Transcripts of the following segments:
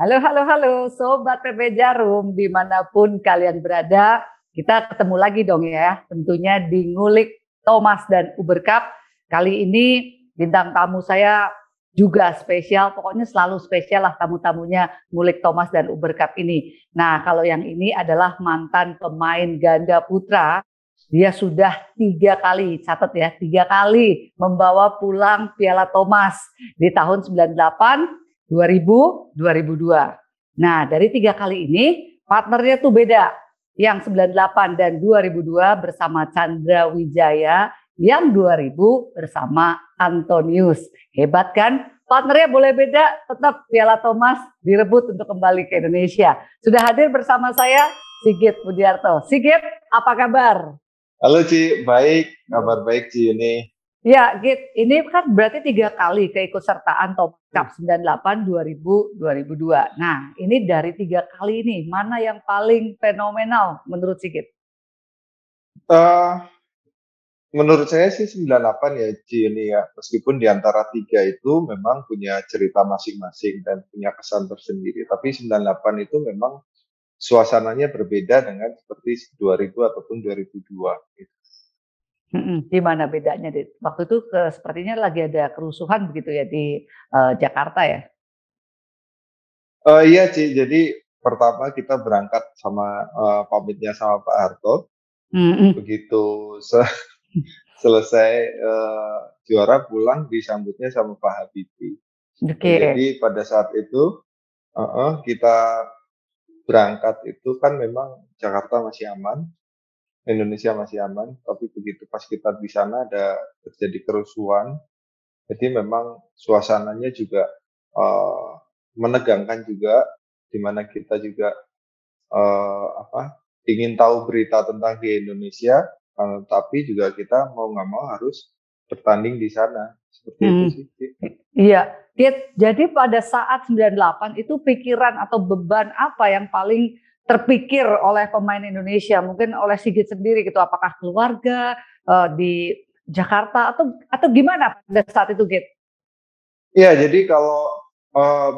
Halo, halo, halo, Sobat PB Jarum, dimanapun kalian berada, kita ketemu lagi dong ya, tentunya di Ngulik Thomas dan Uber Cup. Kali ini bintang tamu saya juga spesial, pokoknya selalu spesial lah tamu-tamunya Ngulik Thomas dan Uber Cup ini. Nah, kalau yang ini adalah mantan pemain ganda putra, dia sudah 3 kali, catat ya, 3 kali membawa pulang Piala Thomas di tahun 98, 2000, 2002. Nah, dari 3 kali ini partnernya tuh beda. Yang 98 dan 2002 bersama Chandra Wijaya, yang 2000 bersama Antonius. Hebat kan? Partnernya boleh beda, tetap Piala Thomas direbut untuk kembali ke Indonesia. Sudah hadir bersama saya Sigit Budiarto. Sigit, apa kabar? Halo Ci, baik, kabar baik Ci ini. Ya, Git, ini kan berarti 3 kali keikutsertaan Thomas Cup 98, 2000, 2002. Nah, ini dari 3 kali ini, mana yang paling fenomenal menurut Sigit? Eh, Menurut saya sih 98 ya Ci ini ya, meskipun di antara tiga itu memang punya cerita masing-masing dan punya kesan tersendiri. Tapi 98 itu memang suasananya berbeda dengan seperti 2000 ataupun 2002. Gitu. Di mana bedanya, Dit? Waktu itu sepertinya lagi ada kerusuhan begitu ya di Jakarta ya? Iya Ci, jadi pertama kita berangkat sama pamitnya sama Pak Harto. Mm-mm. Begitu selesai juara pulang disambutnya sama Pak Habibie. Oke. Jadi pada saat itu kita berangkat itu kan memang Jakarta masih aman, Indonesia masih aman, tapi begitu pas kita di sana ada terjadi kerusuhan, jadi memang suasananya juga uh, menegangkan juga, di mana kita juga ingin tahu berita tentang di Indonesia, tapi juga kita mau nggak mau harus bertanding di sana, seperti itu Mm. sih. Iya, Dit, jadi pada saat 98 itu pikiran atau beban apa yang paling terpikir oleh pemain Indonesia, mungkin oleh Sigit sendiri gitu, apakah keluarga di Jakarta atau gimana pada saat itu, Git? Ya, jadi kalau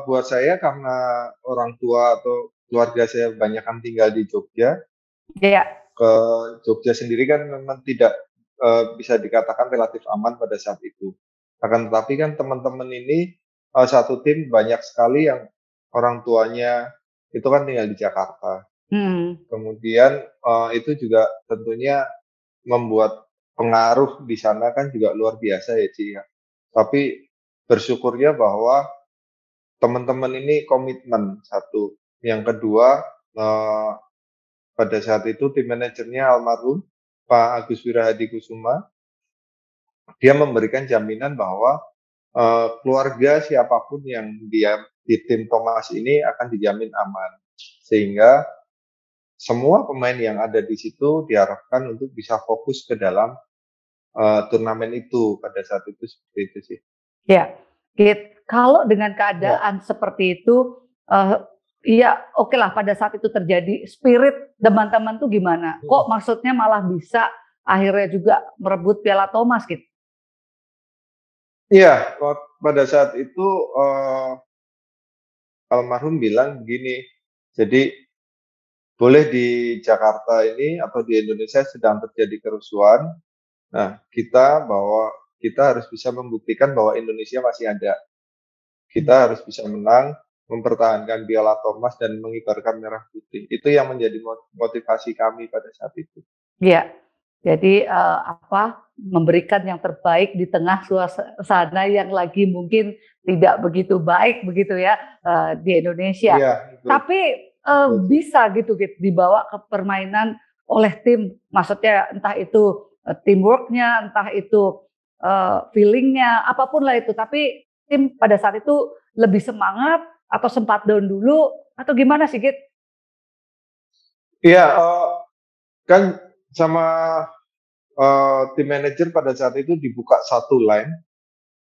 buat saya karena orang tua atau keluarga saya banyak kan tinggal di Jogja, Ya, ke Jogja sendiri kan memang tidak bisa dikatakan relatif aman pada saat itu. Akan tetapi kan teman-teman ini satu tim banyak sekali yang orang tuanya itu kan tinggal di Jakarta. hmm, Kemudian itu juga tentunya membuat pengaruh di sana kan juga luar biasa ya Ci ya. Tapi bersyukurnya bahwa teman-teman ini komitmen satu. Yang kedua, eh, pada saat itu tim manajernya almarhum Pak Agus Wirahadi Kusuma, dia memberikan jaminan bahwa keluarga siapapun yang dia di tim Thomas ini akan dijamin aman. Sehingga semua pemain yang ada di situ diharapkan untuk bisa fokus ke dalam turnamen itu pada saat itu seperti itu sih. ya, Git. Kalau dengan Ya. keadaan seperti itu, eh, ya oke lah pada saat itu terjadi spirit teman-teman tuh gimana? Kok maksudnya malah bisa akhirnya juga merebut Piala Thomas gitu? Iya, pada saat itu almarhum bilang begini, jadi boleh di Jakarta ini atau di Indonesia sedang terjadi kerusuhan. Nah, kita harus bisa membuktikan bahwa Indonesia masih ada. Kita harus bisa menang, mempertahankan Piala Thomas dan mengibarkan merah putih. Itu yang menjadi motivasi kami pada saat itu. Iya, jadi memberikan yang terbaik di tengah suasana yang lagi mungkin tidak begitu baik begitu ya di Indonesia. Iya, betul. Tapi Betul. bisa gitu dibawa ke permainan oleh tim, maksudnya entah itu teamworknya, entah itu feelingnya, apapun lah itu. Tapi tim pada saat itu lebih semangat atau sempat down dulu atau gimana sih, Git? Iya, kan sama tim manajer pada saat itu dibuka satu line,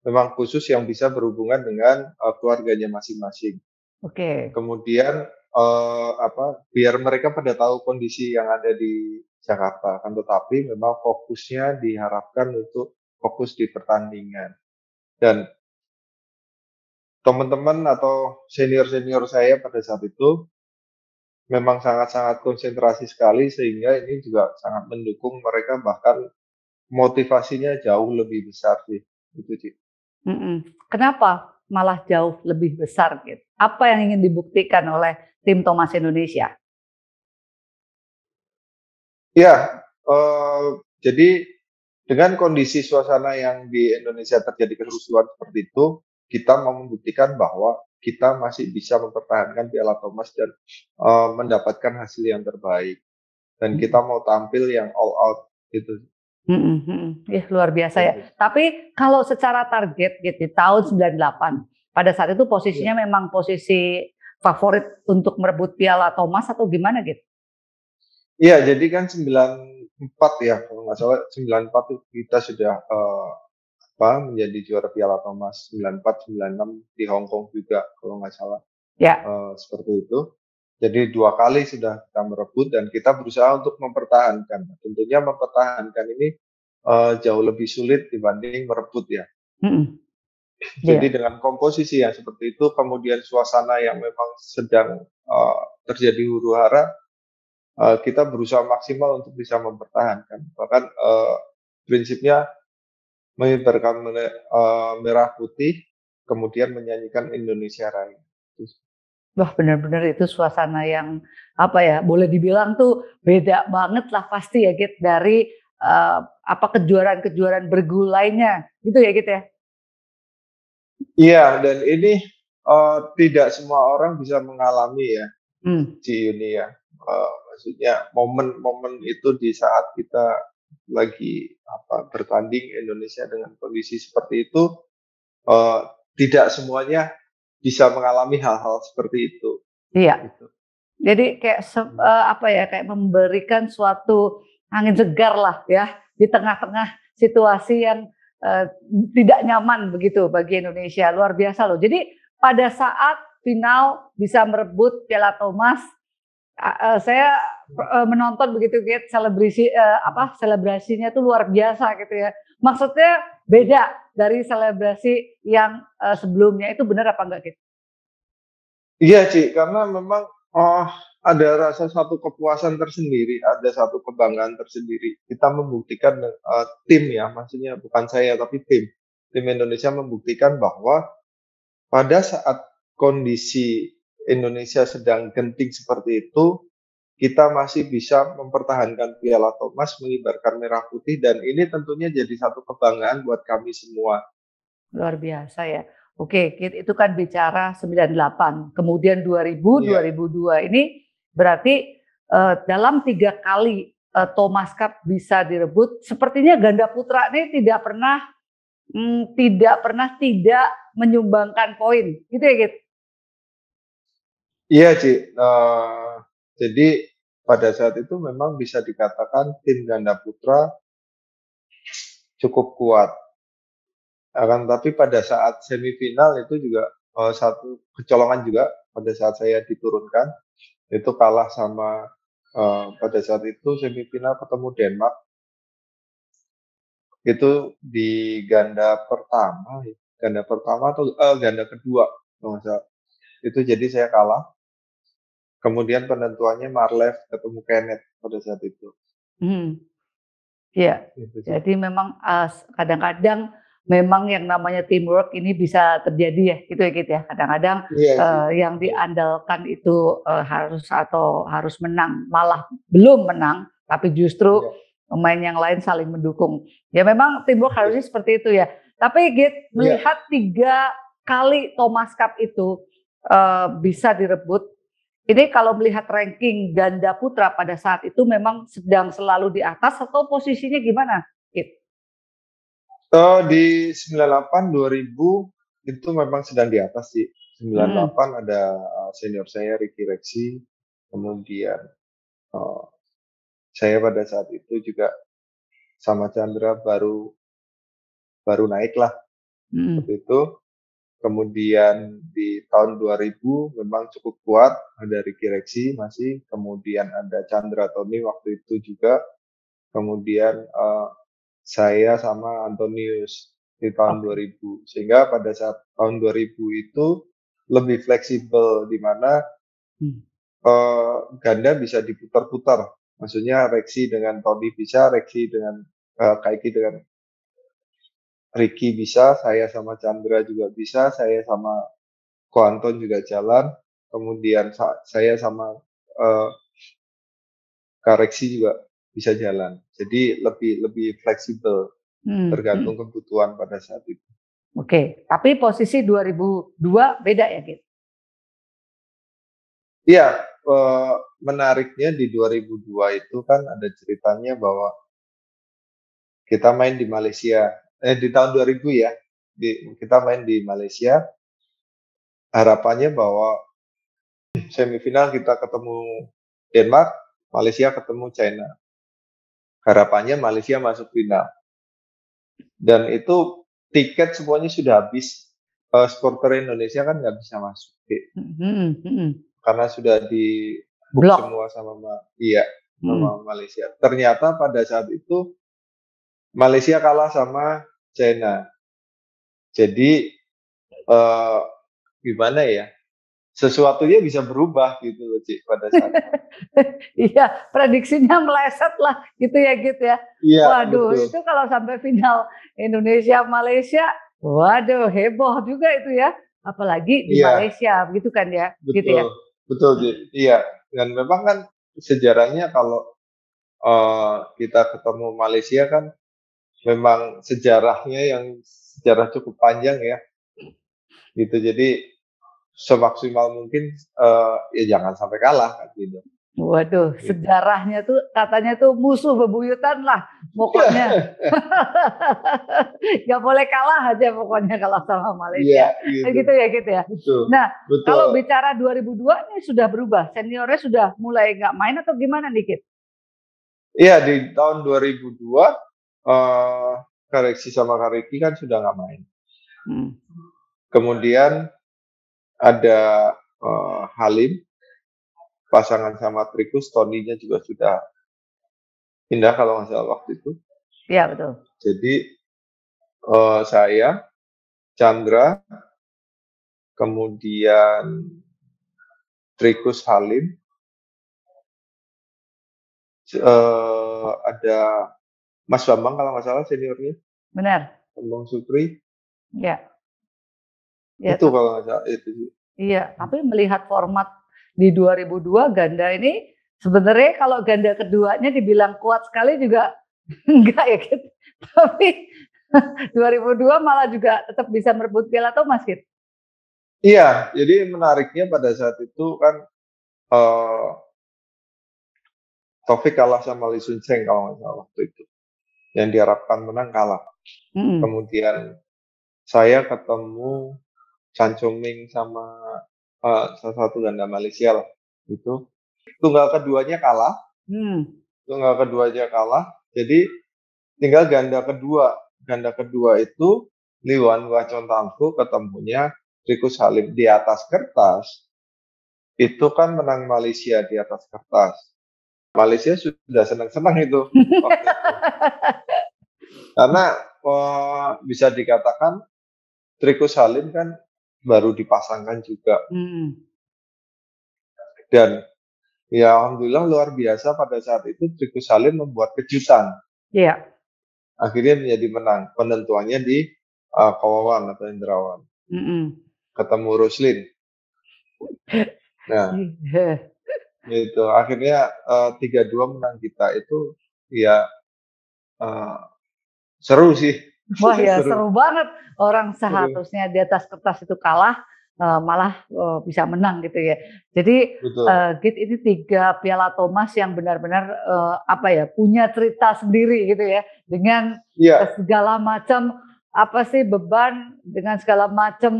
memang khusus yang bisa berhubungan dengan keluarganya masing-masing. Oke. Kemudian biar mereka pada tahu kondisi yang ada di Jakarta, kan tetapi memang fokusnya diharapkan untuk fokus di pertandingan. Dan teman-teman atau senior-senior saya pada saat itu memang sangat-sangat konsentrasi sekali sehingga ini juga sangat mendukung mereka bahkan motivasinya jauh lebih besar sih, itu sih. Mhm. Kenapa malah jauh lebih besar gitu? Apa yang ingin dibuktikan oleh tim Thomas Indonesia? Ya, jadi dengan kondisi suasana yang di Indonesia terjadi kerusuhan seperti itu, kita mau membuktikan bahwa kita masih bisa mempertahankan Piala Thomas dan, mendapatkan hasil yang terbaik dan Mhm. kita mau tampil yang all out gitu. Mhm mhm. Ih, luar biasa ya. Gitu. Tapi kalau secara target gitu di tahun 98, pada saat itu Iya. posisinya memang posisi favorit untuk merebut Piala Thomas atau gimana gitu? Iya, jadi kan 94 ya, kalau nggak salah 94 tuh kita sudah, menjadi juara Piala Thomas, 94, 96 di Hong Kong juga kalau nggak salah, Ya. seperti itu. Jadi 2 kali sudah kita merebut dan kita berusaha untuk mempertahankan. Tentunya mempertahankan ini, jauh lebih sulit dibanding merebut ya. Mhm. Jadi Iya. dengan komposisi yang seperti itu, kemudian suasana yang memang sedang, terjadi huru-hara, kita berusaha maksimal untuk bisa mempertahankan. Bahkan, prinsipnya mengibarkan merah putih, kemudian menyanyikan Indonesia Raya. Terus Wah, benar-benar itu suasana yang apa ya, boleh dibilang tuh beda banget lah pasti ya Git dari apa kejuaraan-kejuaraan bergulainya gitu ya Git ya? iya, dan ini, tidak semua orang bisa mengalami ya, Hmm. Ci Yuni ya, maksudnya momen-momen itu di saat kita lagi bertanding Indonesia dengan kondisi seperti itu, eee, tidak semuanya bisa mengalami hal-hal seperti itu, Iya. gitu. Jadi kayak apa ya, kayak memberikan suatu angin segar lah ya, di tengah-tengah situasi yang, eee, tidak nyaman begitu bagi Indonesia, luar biasa loh. Jadi pada saat final bisa merebut Piala Thomas, saya, menonton begitu Git, selebrasinya tuh luar biasa gitu ya. Maksudnya beda dari selebrasi yang, sebelumnya, itu benar apa enggak Git? Iya, Ci, karena memang, oh, ada rasa satu kepuasan tersendiri, ada satu kebanggaan tersendiri. Kita membuktikan, tim ya, maksudnya bukan saya tapi tim. Tim Indonesia membuktikan bahwa pada saat kondisi Indonesia sedang genting seperti itu, kita masih bisa mempertahankan Piala Thomas, mengibarkan merah putih dan ini tentunya jadi satu kebanggaan buat kami semua. Luar biasa ya. Oke, itu kan bicara 98, kemudian 2000, Iya. 2002 ini berarti, dalam 3 kali, Thomas Cup bisa direbut, sepertinya ganda putra ini tidak menyumbangkan poin, gitu ya, Git? Iya, Ci, jadi pada saat itu memang bisa dikatakan tim ganda putra cukup kuat, akan tapi pada saat semifinal itu juga, satu kecolongan juga pada saat saya diturunkan, itu kalah sama, pada saat itu semifinal ketemu Denmark, itu di ganda pertama atau, ganda kedua kalau nggak salah, itu jadi saya kalah, kemudian penentuannya Marlev ketemu Kenneth pada saat itu, Mhm. Iya, gitu sih. jadi memang, kadang-kadang memang yang namanya teamwork ini bisa terjadi ya, gitu ya, Git, ya. Kadang-kadang, Iya sih, yang iya, diandalkan itu, harus menang, malah belum menang, tapi justru iya, pemain yang lain saling mendukung. Ya memang teamwork iya, harusnya seperti itu ya. Tapi Git, iya. melihat 3 kali Thomas Cup itu, bisa direbut, ini kalau melihat ranking ganda putra pada saat itu memang sedang selalu di atas atau posisinya gimana, Git? Di 98, 2000 itu memang sedang di atas sih. Mhm. 98 ada, senior saya Ricky Rexi, kemudian, eee, saya pada saat itu juga sama Chandra baru baru naik lah, Mhm. seperti itu. Kemudian di tahun 2000 memang cukup kuat, ada Ricky Rexi masih, kemudian ada Chandra Tony waktu itu juga, kemudian, saya sama Antonius. di tahun 2000. Sehingga pada saat tahun 2000 itu lebih fleksibel di mana ganda bisa diputar-putar. Maksudnya Rexy dengan Tony bisa, Rexy dengan Kaiki dengan Ricky bisa, saya sama Chandra juga bisa, saya sama Ko Anton juga jalan, kemudian saya sama Kak Rexy juga bisa jalan. Jadi lebih fleksibel, tergantung kebutuhan pada saat itu. Oke, tapi posisi 2002 beda ya, Git? Iya, menariknya di 2002 itu kan ada ceritanya bahwa kita main di Malaysia, di tahun 2000 ya, kita main di Malaysia, harapannya bahwa semifinal kita ketemu Denmark, Malaysia ketemu China. Harapannya Malaysia masuk final. Dan itu tiket semuanya sudah habis. Supporter Indonesia kan nggak bisa masuk. Karena sudah di book semua sama Malaysia. Ternyata pada saat itu Malaysia kalah sama China. Jadi gimana ya? Sesuatunya bisa berubah gitu loh, Cik, pada saat Iya, prediksinya meleset lah gitu ya, Git ya. Iya, Waduh, betul. itu kalau sampai final Indonesia Malaysia, waduh heboh juga itu ya. Apalagi di Malaysia, begitu kan ya? Betul, gitu ya. Betul, Cik. Iya. Dan memang kan sejarahnya kalau kita ketemu Malaysia kan memang sejarahnya yang sejarah cukup panjang ya. Gitu. Jadi semaksimal mungkin ya jangan sampai kalah kan gitu. Waduh, sejarahnya tuh katanya tuh musuh bebuyutan lah pokoknya. Gak boleh kalah aja pokoknya kalau sama Malaysia. Iya, gitu ya, gitu ya. Betul, nah, betul. Kalau bicara 2002 ini sudah berubah, seniornya sudah mulai nggak main atau gimana nih, Git? Iya, di tahun 2002 Kak Rexy sama Kak Ricky kan sudah nggak main. Kemudian ada Halim, pasangan sama Trikus, Tony-nya juga sudah pindah kalau nggak salah waktu itu. Iya, betul. Jadi saya, Chandra, kemudian Trikus, Halim, ada Mas Bambang kalau nggak salah seniornya. Benar. Bambang Supri. Iya. Itu kalau nggak salah itu. Iya, tapi melihat format di 2002 ganda ini sebenarnya kalau ganda keduanya dibilang kuat sekali juga enggak ya, Git. Tapi 2002 malah juga tetap bisa merebut Piala Thomas, Git. Iya, jadi menariknya pada saat itu kan Taufik kalah sama Lee Sun Seng kalau nggak salah waktu itu. Yang diharapkan menang kalah. Kemudian saya ketemu Chan Chong Ming sama salah satu ganda Malaysia lah. Itu tunggal keduanya kalah. Tunggal keduanya kalah. Jadi tinggal ganda kedua. Ganda kedua itu Lee Wan Wah Chon Tang Fu ketemunya Trikus Halim di atas kertas. Itu kan menang Malaysia di atas kertas. Malaysia sudah senang-senang itu waktu itu. Karena bisa dikatakan Trikus Halim kan baru dipasangkan juga. Dan ya alhamdulillah luar biasa pada saat itu Trikus Halim membuat kejutan. Iya. Akhirnya menjadi menang. Penentuannya di Kawawan atau Indrawan. Ketemu Ruslin. Nah, itu akhirnya 3-2 menang kita itu ya seru sih. Wah ya seru banget, orang seharusnya di atas kertas itu kalah malah bisa menang gitu ya. Jadi Git ini 3 Piala Thomas yang benar-benar punya cerita sendiri gitu ya, dengan segala macam beban, dengan segala macam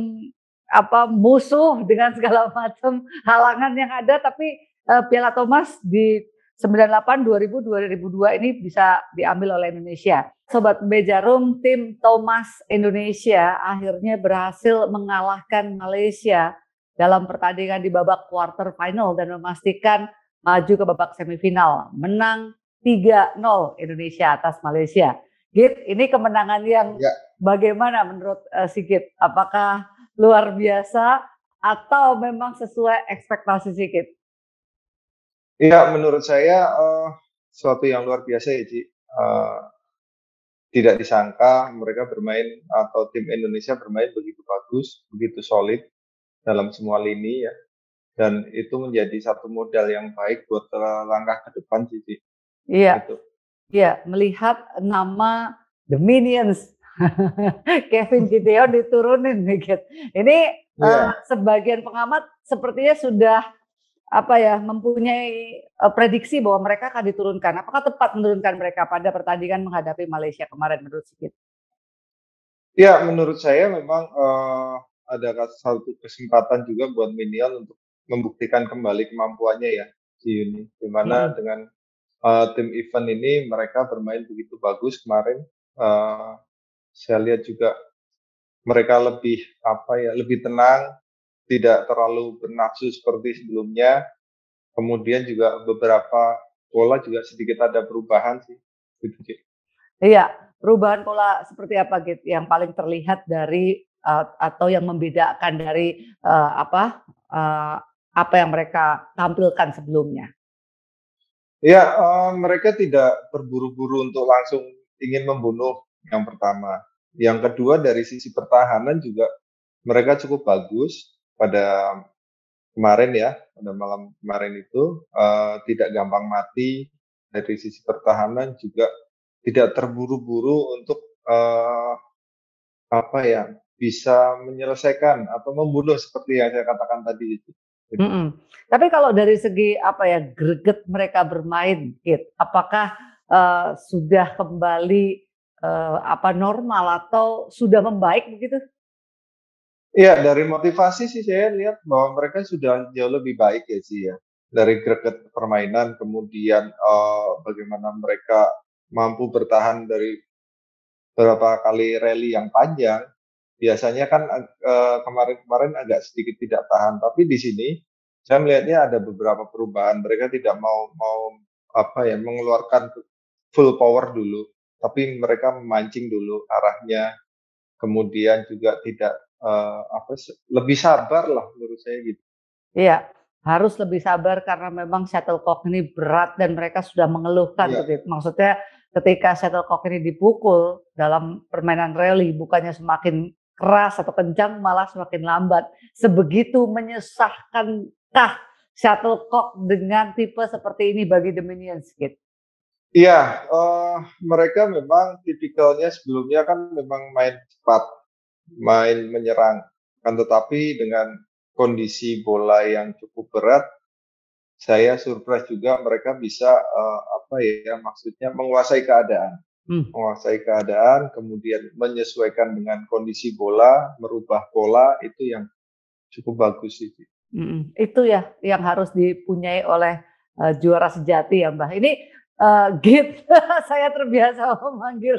musuh, dengan segala macam halangan yang ada, tapi Piala Thomas di 98, 2000, 2002 ini bisa diambil oleh Indonesia. Sobat PB Jarum, tim Thomas Indonesia akhirnya berhasil mengalahkan Malaysia dalam pertandingan di babak quarter final dan memastikan maju ke babak semifinal. Menang 3-0 Indonesia atas Malaysia. Git, ini kemenangan yang Ya, bagaimana menurut Sigit? Apakah luar biasa atau memang sesuai ekspektasi Sigit? iya menurut saya suatu yang luar biasa ya, Ci. Tidak disangka mereka bermain atau tim Indonesia bermain begitu bagus, begitu solid dalam semua lini ya. Dan itu menjadi satu modal yang baik buat langkah ke depan sih, Ci. Iya, Gitu. iya, melihat nama The Minions, Kevin Gideon diturunin nih, Git. Ini Iya. sebagian pengamat sepertinya sudah apa ya, mempunyai prediksi bahwa mereka akan diturunkan. Apakah tepat menurunkan mereka pada pertandingan menghadapi Malaysia kemarin menurut Sigit? Ya, menurut saya memang ada satu kesempatan juga buat Minion untuk membuktikan kembali kemampuannya ya di Uni. Di mana Mhm, dengan tim event ini mereka bermain begitu bagus kemarin. Eh, saya lihat juga mereka lebih apa ya, lebih tenang, tidak terlalu bernafsu seperti sebelumnya. Kemudian juga beberapa pola juga sedikit ada perubahan sih. Gitu, Ci. iya, perubahan pola seperti apa Git yang paling terlihat dari atau yang membedakan dari eee, apa yang mereka tampilkan sebelumnya? Ya, mereka tidak terburu-buru untuk langsung ingin membunuh, yang pertama. Yang kedua dari sisi pertahanan juga mereka cukup bagus pada kemarin ya, pada malam kemarin itu, tidak gampang mati, dari sisi pertahanan juga tidak terburu-buru untuk, apa ya, bisa menyelesaikan atau membunuh seperti yang saya katakan tadi itu, gitu. Mhm. Tapi kalau dari segi apa ya, greget mereka bermain Git, apakah sudah kembali normal atau sudah membaik begitu? Iya, dari motivasi sih saya lihat bahwa mereka sudah jauh lebih baik ya sih ya. Dari greget permainan, kemudian bagaimana mereka mampu bertahan dari beberapa kali rally yang panjang. Biasanya kan kemarin-kemarin agak sedikit tidak tahan, tapi di sini saya melihatnya ada beberapa perubahan. Mereka tidak mau mau apa ya mengeluarkan full power dulu, tapi mereka memancing dulu arahnya. Kemudian juga tidak lebih sabar lah menurut saya gitu. Iya, harus lebih sabar karena memang shuttlecock ini berat dan mereka sudah mengeluhkan tuh Iya, Git. Maksudnya ketika shuttlecock ini dipukul dalam permainan rally bukannya semakin keras atau kencang malah semakin lambat. Sebegitu menyesahkankah shuttlecock dengan tipe seperti ini bagi The Minions Git? iya, mereka memang tipikalnya sebelumnya kan memang main cepat, main menyerang. Kan tetapi dengan kondisi bola yang cukup berat, saya surprise juga mereka bisa, apa ya, maksudnya Hmm. menguasai keadaan, kemudian menyesuaikan dengan kondisi bola, merubah pola, itu yang cukup bagus sih. Mhm, itu ya yang harus dipunyai oleh, juara sejati ya, Mbah. Ini, Git saya terbiasa memanggil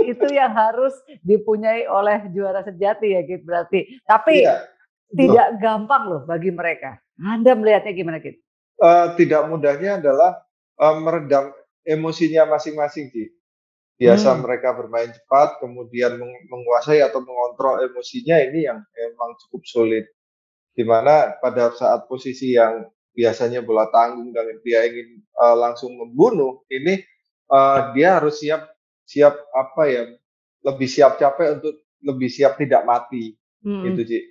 itu yang harus dipunyai oleh juara sejati ya, Git, berarti. Tapi Iya, betul. tidak gampang loh bagi mereka. Anda melihatnya gimana, Git? Tidak mudahnya adalah, meredam emosinya masing-masing sih. Biasa Hmm, mereka bermain cepat, kemudian menguasai atau mengontrol emosinya ini yang emang cukup sulit. Di mana pada saat posisi yang biasanya bola tanggung dan dia ingin, langsung membunuh, ini, dia harus siap siap apa ya, lebih siap capek untuk lebih siap tidak mati, mhm, gitu sih.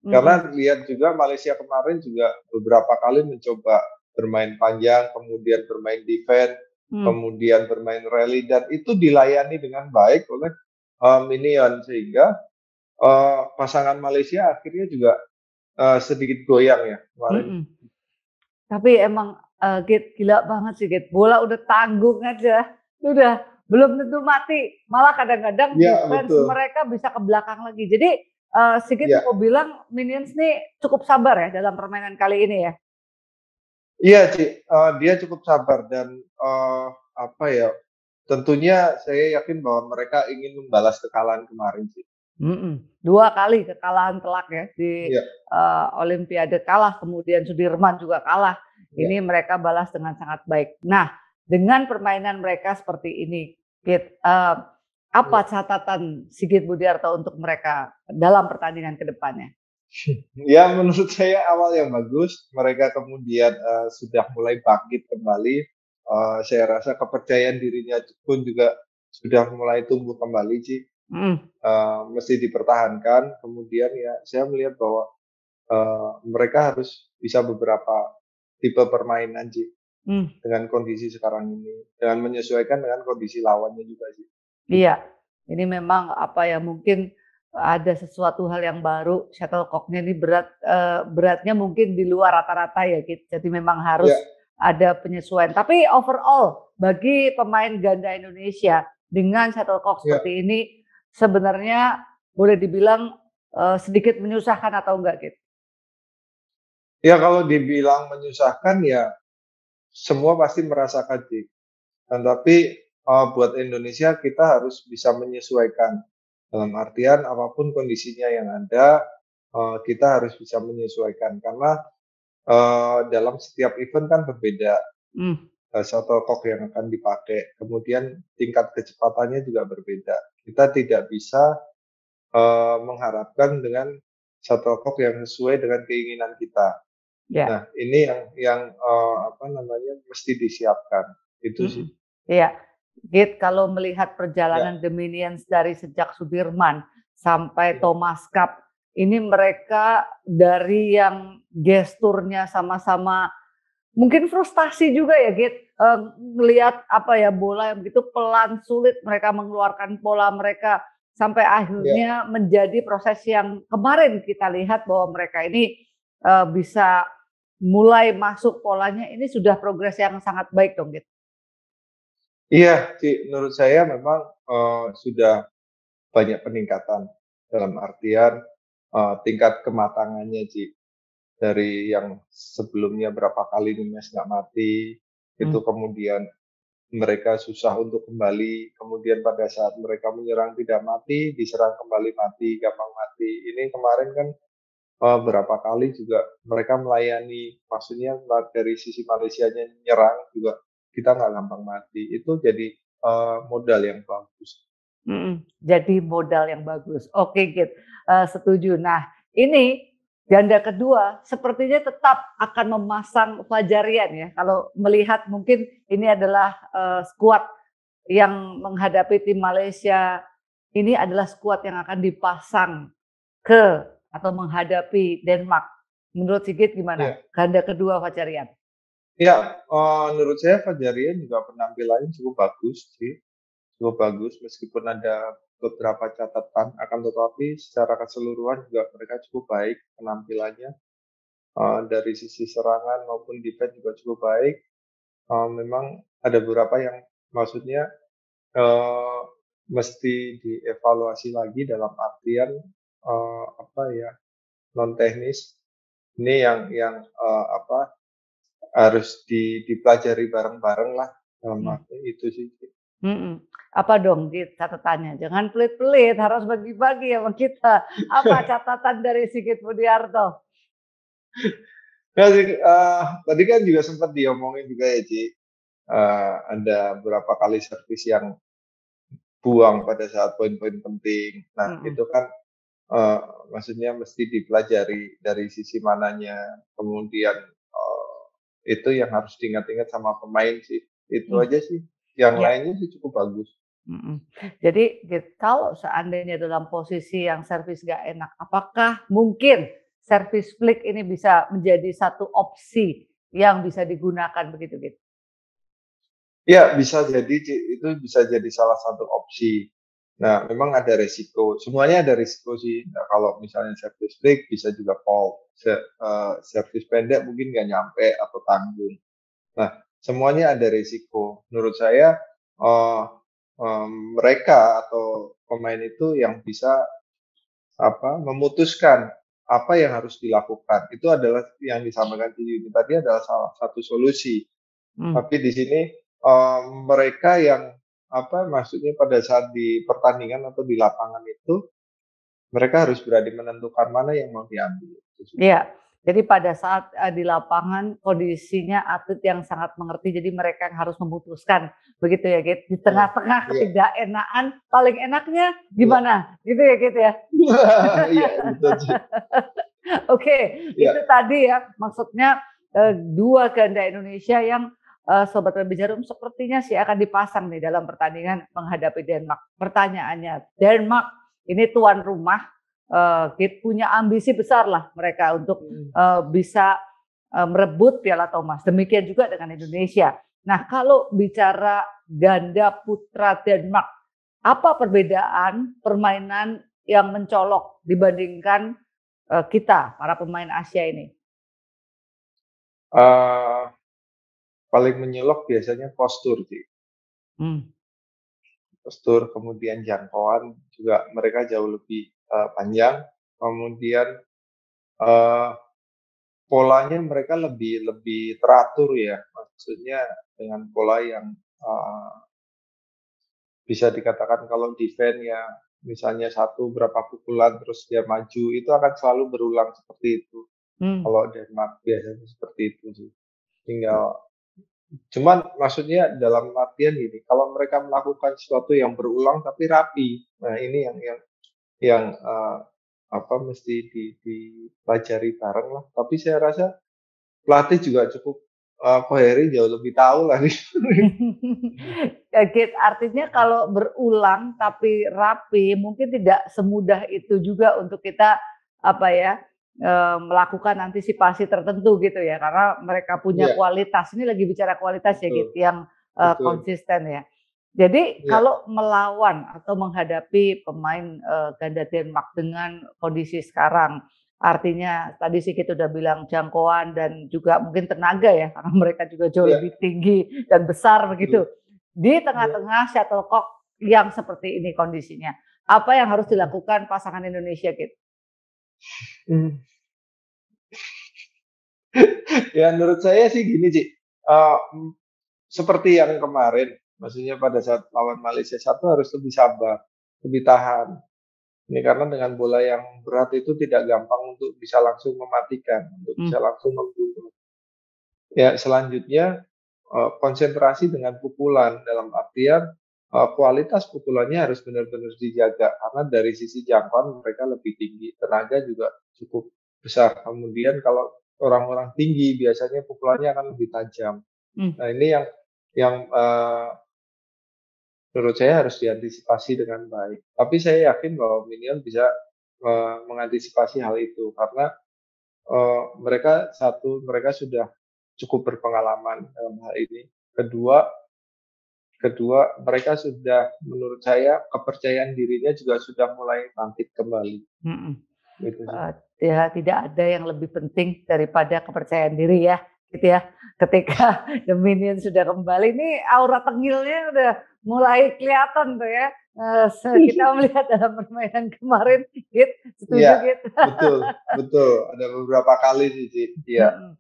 mhm, Karena lihat juga Malaysia kemarin juga beberapa kali mencoba bermain panjang, kemudian bermain defense, mmm. kemudian bermain rally dan itu dilayani dengan baik oleh, Minion sehingga, pasangan Malaysia akhirnya juga, sedikit goyang ya kemarin. Mhm. Tapi emang, Git, gila banget sih, Git. Bola udah tanggung aja, udah belum tentu mati, malah kadang-kadang Iya defense betul, mereka bisa ke belakang lagi. Jadi, Sigit iya. mau bilang Minions nih cukup sabar ya dalam permainan kali ini ya? Iya, Ci, dia cukup sabar dan, apa ya, tentunya saya yakin bahwa mereka ingin membalas kekalahan kemarin sih. Mhm, 2 kali kekalahan telak ya di, Iya, Olimpiade kalah, kemudian Sudirman juga kalah. iya, Ini mereka balas dengan sangat baik. Nah, dengan permainan mereka seperti ini, Git, Apa catatan Sigit Budiarto untuk mereka dalam pertandingan ke depannya? Ya menurut saya awal yang bagus, mereka kemudian, sudah mulai bangkit kembali, saya rasa kepercayaan dirinya pun juga sudah mulai tumbuh kembali sih, Mhm, mesti dipertahankan. Kemudian ya saya melihat bahwa, mereka harus bisa beberapa tipe permainan sih, mmm, dengan kondisi sekarang ini, dengan menyesuaikan dengan kondisi lawannya juga sih, gitu. iya. Ini memang apa ya, mungkin ada sesuatu hal yang baru, shuttlecock-nya ini beratnya mungkin di luar rata-rata ya, Git. Jadi memang Ya, harus ada penyesuaian. Tapi overall bagi pemain ganda Indonesia dengan shuttlecock ya. seperti ini sebenarnya boleh dibilang, sedikit menyusahkan atau enggak, Git? Ya kalau dibilang menyusahkan ya semua pasti merasakan sih. Tapi, buat Indonesia kita harus bisa menyesuaikan. Dalam artian apapun kondisinya yang ada, kita harus bisa menyesuaikan karena, dalam setiap event kan berbeda, Mmm, shuttlecock yang akan dipakai, kemudian tingkat kecepatannya juga berbeda. Kita tidak bisa, mengharapkan dengan shuttlecock yang sesuai dengan keinginan kita. ya. Nah, ini yang apa namanya, mesti disiapkan, itu sih. Mhm, iya. Git, kalau melihat Ya, perjalanan The Minions dari sejak Sudirman sampai ya, Thomas Cup, ini mereka dari yang gesturnya sama-sama mungkin frustasi juga ya Git, ngelihat apa ya, bola yang begitu pelan, sulit mereka mengeluarkan pola mereka, sampai ya. akhirnya menjadi proses yang kemarin kita lihat bahwa mereka ini, bisa mulai masuk polanya, ini sudah progres yang sangat baik dong Git? Iya sih, menurut saya memang, sudah banyak peningkatan, dalam artian, tingkat kematangannya sih, dari yang sebelumnya berapa kali ngemes nggak mati, itu Mmm, kemudian mereka susah untuk kembali, kemudian pada saat mereka menyerang tidak mati, diserang kembali mati, gampang mati. Ini kemarin kan, berapa kali juga mereka melayani, maksudnya dari sisi Malaysianya nyerang juga kita nggak gampang mati. Itu jadi, modal yang bagus. jadi modal yang bagus. Oke Git, setuju. Nah ini ganda kedua sepertinya tetap akan memasang Fajarian ya, kalau melihat mungkin ini adalah, skuad yang menghadapi tim Malaysia, ini adalah skuad yang akan dipasang ke atau menghadapi Denmark. Menurut Sigit gimana? Iya. Ganda kedua Fajarian? Iya, menurut saya Fajarian juga penampilannya cukup bagus sih, cukup bagus meskipun ada beberapa catatan, akan tetapi secara keseluruhan juga mereka cukup baik penampilannya, dari sisi serangan maupun defense juga cukup baik. Memang ada beberapa yang maksudnya, eee, mesti dievaluasi lagi dalam artian, apa ya, non teknis. Ini yang apa, harus dipelajari bareng-bareng lah, dalam Mmm. arti itu sih. Mhm. Apa dong Git catatannya? Jangan pelit-pelit, harus bagi-bagi sama kita. Apa catatan dari Sigit Budiarto? Nah sih, tadi kan juga sempat diomongin juga ya, Ci, ada beberapa kali servis yang buang pada saat poin-poin penting. Nah, Mhm. itu kan, eee, maksudnya mesti dipelajari dari sisi mananya, kemudian, itu yang harus diingat-ingat sama pemain sih, itu Mmm, aja sih. Yang iya, lainnya sih cukup bagus. mhm. Jadi Git, kalau seandainya dalam posisi yang servis nggak enak, apakah mungkin servis flick ini bisa menjadi satu opsi yang bisa digunakan begitu Git? Iya, bisa jadi, Ci, itu bisa jadi salah satu opsi. Nah, memang ada resiko, semuanya ada resiko sih. Nah, kalau misalnya servis break bisa juga fault, servis pendek mungkin nggak nyampe atau tanggung. Nah, semuanya ada resiko. Menurut saya, eee, mereka atau pemain itu yang bisa, apa, memutuskan apa yang harus dilakukan. Itu adalah yang disampaikan di Yuni tadi adalah salah satu solusi. Mmm, Tapi di sini, mereka yang, apa, maksudnya pada saat di pertandingan atau di lapangan itu, mereka harus berani menentukan mana yang mau diambil, itu sih. iya. Jadi pada saat, di lapangan kondisinya atlet yang sangat mengerti, jadi mereka yang harus memutuskan, begitu ya, Git? Di Iya, tengah-tengah iya, ketidakenaan, paling enaknya iya. gimana? Gitu ya, Git, ya? Iya, betul sih. Oke, Iya, itu tadi ya, maksudnya, 2 ganda Indonesia yang, Sobat PB Jarum sepertinya sih akan dipasang nih dalam pertandingan menghadapi Denmark. Pertanyaannya, Denmark ini tuan rumah, punya ambisi besar lah mereka untuk, mhm, bisa, merebut Piala Thomas. Demikian juga dengan Indonesia. Nah, kalau bicara ganda putra Denmark, apa perbedaan permainan yang mencolok dibandingkan kita, para pemain Asia ini? eee, paling menyolok biasanya postur sih. Mmm, Postur, kemudian jangkauan juga mereka jauh lebih, panjang, kemudian, eee, polanya mereka lebih lebih teratur ya, maksudnya dengan pola yang, eee, bisa dikatakan kalau defense ya misalnya satu berapa pukulan terus dia maju, itu akan selalu berulang seperti itu. mmm, Kalau Denmark biasanya seperti itu sih. Tinggal cuman maksudnya dalam artian gini, kalau mereka melakukan sesuatu yang berulang tapi rapi, nah ini yang apa, mesti dipelajari bareng lah. Tapi saya rasa pelatih juga cukup, Koheri jauh lebih tahu lah nih. artinya kalau berulang tapi rapi, mungkin tidak semudah itu juga untuk kita, apa ya, melakukan antisipasi tertentu gitu ya, karena mereka punya Iya, kualitas. Ini lagi bicara kualitas ya, betul, yang, betul. konsisten ya. Jadi Iya, kalau melawan atau menghadapi pemain, ganda Denmark dengan kondisi sekarang, artinya tadi sih kita udah bilang jangkauan dan juga mungkin tenaga ya, karena mereka juga jauh iya, lebih tinggi dan besar begitu. betul, Di iya, tengah-tengah shuttlecock yang seperti ini kondisinya, apa yang harus mhm. dilakukan pasangan Indonesia, Kit? Mmm, ya menurut saya sih gini Ci, seperti yang kemarin, maksudnya pada saat lawan Malaysia satu harus lebih sabar, lebih tahan. Ini karena dengan bola yang berat itu tidak gampang untuk bisa langsung mematikan, untuk Mmm, bisa langsung membunuh. Ya selanjutnya, konsentrasi dengan pukulan, dalam artian, kualitas pukulannya harus benar-benar dijaga, karena dari sisi jangkauan mereka lebih tinggi, tenaga juga cukup besar. Kemudian kalau orang-orang tinggi biasanya pukulannya akan lebih tajam. mmm, Nah ini yang menurut saya harus diantisipasi dengan baik. Tapi saya yakin bahwa Minion bisa, mengantisipasi hal itu karena, mereka satu, mereka sudah cukup berpengalaman dalam hal ini. Kedua kedua mereka sudah menurut saya kepercayaan dirinya juga sudah mulai bangkit kembali, mhm. gitu sih. Ya tidak ada yang lebih penting daripada kepercayaan diri ya, gitu ya. Ketika The Minions sudah kembali, ini aura tengilnya udah mulai kelihatan tuh ya, kita melihat dalam permainan kemarin, Git, Iya, setuju Git? betul, betul, ada beberapa kali sih, Ci, iya, Mhm.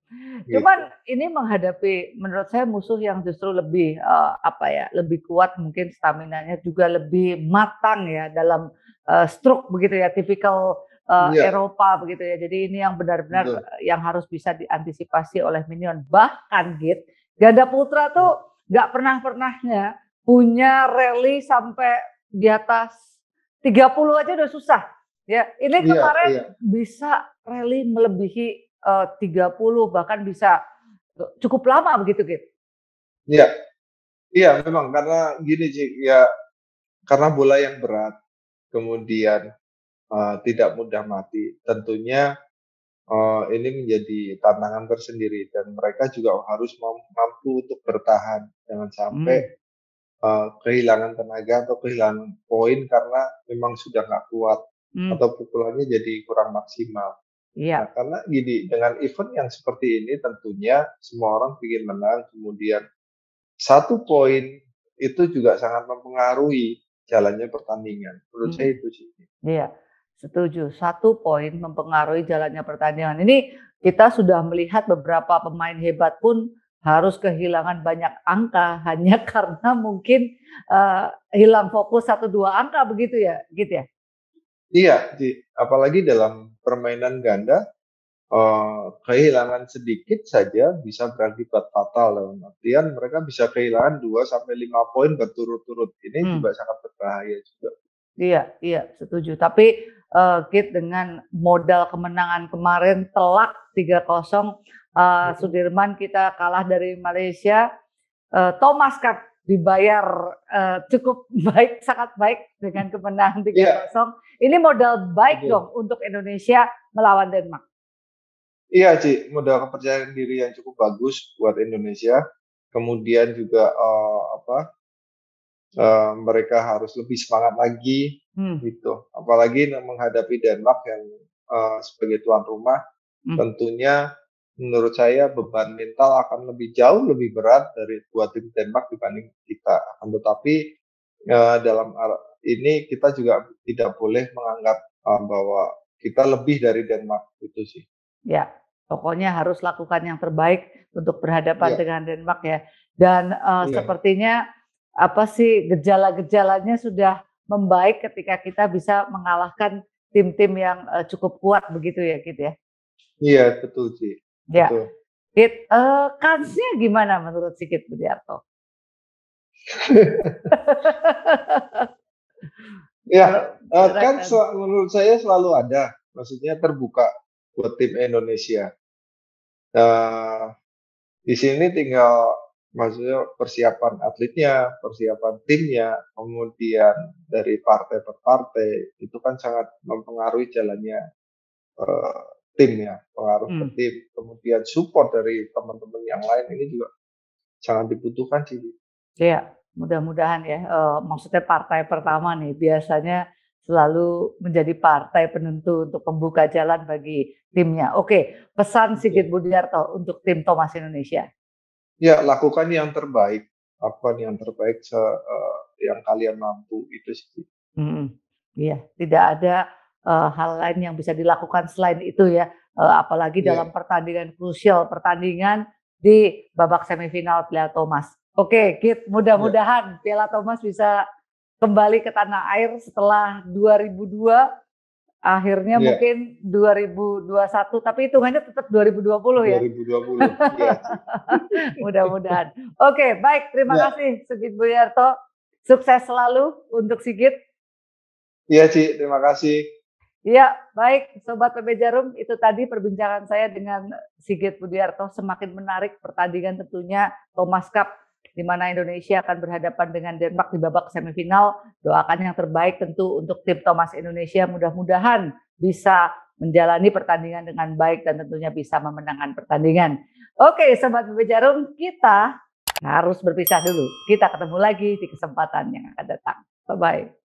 gitu. Cuman ini menghadapi menurut saya musuh yang justru lebih, apa ya, lebih kuat mungkin staminanya juga lebih matang ya dalam, stroke begitu ya, tipikal, Iya, Eropa begitu ya. Jadi ini yang benar-benar, betul, yang harus bisa diantisipasi oleh Minion. Bahkan Git, ganda putra iya, tuh nggak pernah-pernahnya punya rally sampai di atas 30 aja udah susah, ya. Ini iya, kemarin iya, bisa rally melebihi 30 bahkan bisa, cukup lama begitu, Git? iya, iya memang karena gini, Ci, ya karena bola yang berat, kemudian, tidak mudah mati, tentunya, ini menjadi tantangan tersendiri dan mereka juga harus mampu untuk bertahan, jangan sampai, Mmm, kehilangan tenaga atau kehilangan poin karena memang sudah nggak kuat mmm, atau pukulannya jadi kurang maksimal. Nah, iya, karena gini, dengan event yang seperti ini tentunya semua orang ingin menang, kemudian satu poin itu juga sangat mempengaruhi jalannya pertandingan. Menurut saya mhm, itu sih. iya, setuju. 1 poin mempengaruhi jalannya pertandingan. Ini kita sudah melihat beberapa pemain hebat pun harus kehilangan banyak angka hanya karena mungkin, hilang fokus 1, 2 angka begitu ya, Git, ya? Iya, apalagi dalam permainan ganda kehilangan sedikit saja bisa berakibat fatal. Dalam artian mereka bisa kehilangan 2 sampai 5 poin berturut-turut. Ini Hmm. juga sangat berbahaya juga. Iya, iya, setuju. Tapi Kit dengan modal kemenangan kemarin telak 3-0, Sudirman kita kalah dari Malaysia, Thomas Cup dibayar cukup baik, sangat baik dengan kemenangan 3-0. Iya, Ini modal baik betul. dong untuk Indonesia melawan Denmark. Iya, Ci, modal kepercayaan diri yang cukup bagus buat Indonesia. Kemudian juga, mereka harus lebih semangat lagi, Hmm. gitu. Apalagi menghadapi Denmark yang, sebagai tuan rumah, Hmm. tentunya menurut saya beban mental akan jauh lebih berat dari buat tim Denmark dibanding kita. Akan tetapi, dalam ini kita juga tidak boleh menganggap, bahwa kita lebih dari Denmark, gitu sih. Ya, pokoknya harus lakukan yang terbaik untuk berhadapan Iya, dengan Denmark ya. Dan iya. sepertinya apa sih gejala-gejalanya sudah membaik ketika kita bisa mengalahkan tim-tim yang cukup kuat begitu ya, Kit ya. Iya, betul sih, Ya, betul. Kit, kansnya gimana menurut si Kit Budiarto? Kalau Ya, kan silakan. menurut saya selalu ada, maksudnya terbuka buat tim Indonesia. Eee, di sini tinggal maksudnya persiapan atletnya, persiapan timnya, kemudian dari partai per partai, itu kan sangat mempengaruhi jalannya, eee, tim ya, pengaruh ke Hmm. tim. Kemudian support dari teman-teman yang lain ini juga sangat dibutuhkan sih. Iya, mudah-mudahan ya, maksudnya partai pertama nih biasanya selalu menjadi partai penentu untuk membuka jalan bagi timnya. Oke, pesan Sigit Betul. Budiarto untuk tim Thomas Indonesia. Ya, lakukan yang terbaik, lakukan yang terbaik yang kalian mampu, itu sih. Mhm, iya, tidak ada, hal lain yang bisa dilakukan selain itu ya, apalagi dalam Iya, pertandingan krusial, pertandingan di babak semifinal Piala Thomas. Oke, Kit, iya, mudah-mudahan Piala Thomas bisa kembali ke tanah air setelah 2002, akhirnya iya, mungkin 2021, tapi hitungannya tetap 2020 ya. 2020, iya sih. Mudah-mudahan. Oke, baik, terima Iya, kasih Sigit Budiarto. Sukses selalu untuk Sigit. iya Ci, terima kasih. Iya, baik Sobat PB Jarum, itu tadi perbincangan saya dengan Sigit Budiarto. Semakin menarik pertandingan tentunya Thomas Cup, di mana Indonesia akan berhadapan dengan Denmark di babak semifinal. Doakan yang terbaik tentu untuk tim Thomas Indonesia, mudah-mudahan bisa menjalani pertandingan dengan baik dan tentunya bisa memenangkan pertandingan. Oke, Sobat PB Jarum, kita harus berpisah dulu. Kita ketemu lagi di kesempatan yang akan datang. Bye-bye.